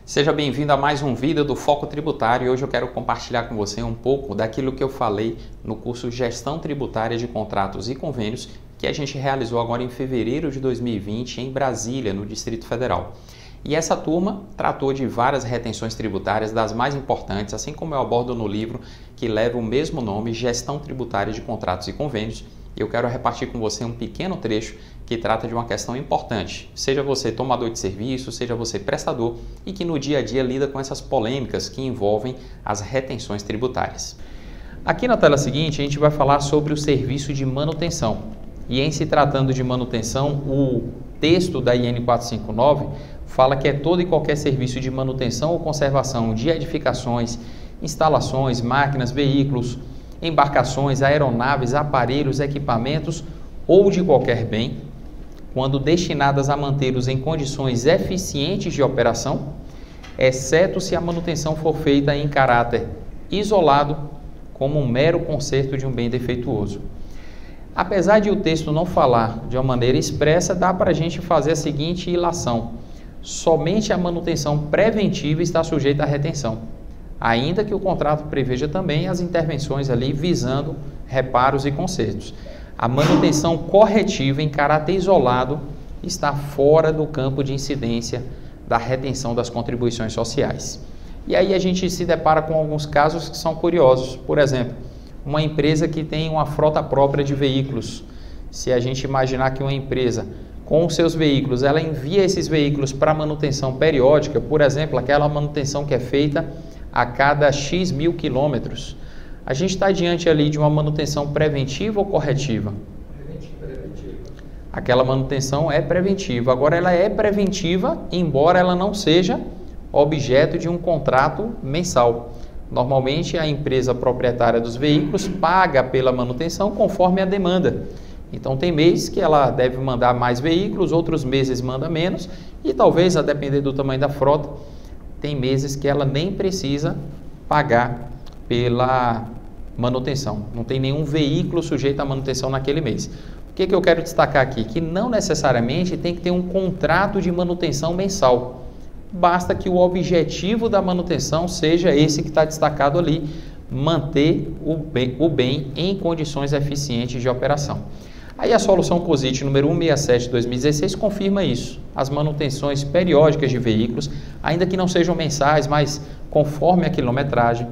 Seja bem-vindo a mais um vídeo do Foco Tributário e hoje eu quero compartilhar com você um pouco daquilo que eu falei no curso Gestão Tributária de Contratos e Convênios que a gente realizou agora em fevereiro de 2020 em Brasília, no Distrito Federal. E essa turma tratou de várias retenções tributárias, das mais importantes, assim como eu abordo no livro que leva o mesmo nome, Gestão Tributária de Contratos e Convênios. Eu quero repartir com você um pequeno trecho que trata de uma questão importante, seja você tomador de serviço, seja você prestador e que no dia a dia lida com essas polêmicas que envolvem as retenções tributárias. Aqui na tela seguinte a gente vai falar sobre o serviço de manutenção. E em se tratando de manutenção, o texto da IN 459 fala que é todo e qualquer serviço de manutenção ou conservação de edificações, instalações, máquinas, veículos, embarcações, aeronaves, aparelhos, equipamentos ou de qualquer bem, quando destinadas a mantê-los em condições eficientes de operação, exceto se a manutenção for feita em caráter isolado, como um mero conserto de um bem defeituoso. Apesar de o texto não falar de uma maneira expressa, dá para a gente fazer a seguinte ilação: somente a manutenção preventiva está sujeita à retenção, ainda que o contrato preveja também as intervenções ali visando reparos e consertos. A manutenção corretiva em caráter isolado está fora do campo de incidência da retenção das contribuições sociais. E aí a gente se depara com alguns casos que são curiosos. Por exemplo, uma empresa que tem uma frota própria de veículos. Se a gente imaginar que uma empresa com os seus veículos, ela envia esses veículos para manutenção periódica, por exemplo, aquela manutenção que é feita a cada X mil quilômetros, a gente está diante ali de uma manutenção preventiva ou corretiva? Preventiva. Aquela manutenção é preventiva. Agora, ela é preventiva, embora ela não seja objeto de um contrato mensal. Normalmente, a empresa proprietária dos veículos paga pela manutenção conforme a demanda. Então, tem meses que ela deve mandar mais veículos, outros meses manda menos e talvez, a depender do tamanho da frota, tem meses que ela nem precisa pagar pela manutenção. Não tem nenhum veículo sujeito à manutenção naquele mês. O que eu quero destacar aqui? Que não necessariamente tem que ter um contrato de manutenção mensal. Basta que o objetivo da manutenção seja esse que está destacado ali, manter o bem em condições eficientes de operação. Aí a solução COSIT número 167 de 2016 confirma isso. As manutenções periódicas de veículos, ainda que não sejam mensais, mas conforme a quilometragem,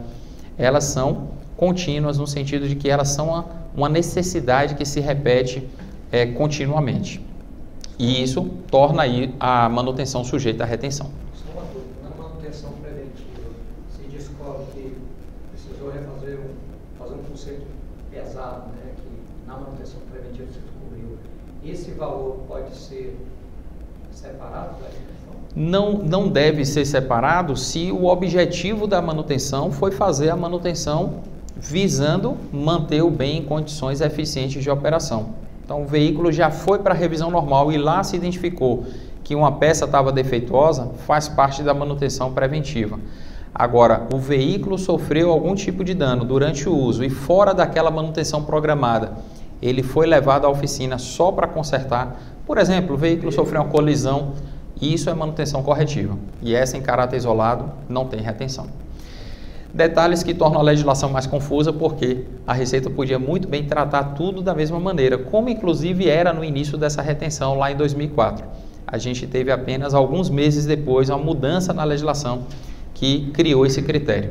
elas são contínuas no sentido de que elas são uma necessidade que se repete continuamente. E isso torna aí a manutenção sujeita à retenção. Só uma dúvida, na manutenção preventiva, se descobre que precisou fazer um conserto pesado, né, que na manutenção preventiva se descobriu, esse valor pode ser separado da retenção? Não deve ser separado se o objetivo da manutenção foi fazer a manutenção visando manter o bem em condições eficientes de operação. Então o veículo já foi para a revisão normal e lá se identificou que uma peça estava defeituosa, faz parte da manutenção preventiva. Agora, o veículo sofreu algum tipo de dano durante o uso e fora daquela manutenção programada, ele foi levado à oficina só para consertar. Por exemplo, o veículo sofreu uma colisão, isso é manutenção corretiva. E essa em caráter isolado não tem retenção. Detalhes que tornam a legislação mais confusa porque a Receita podia muito bem tratar tudo da mesma maneira, como inclusive era no início dessa retenção lá em 2004. A gente teve apenas alguns meses depois uma mudança na legislação que criou esse critério.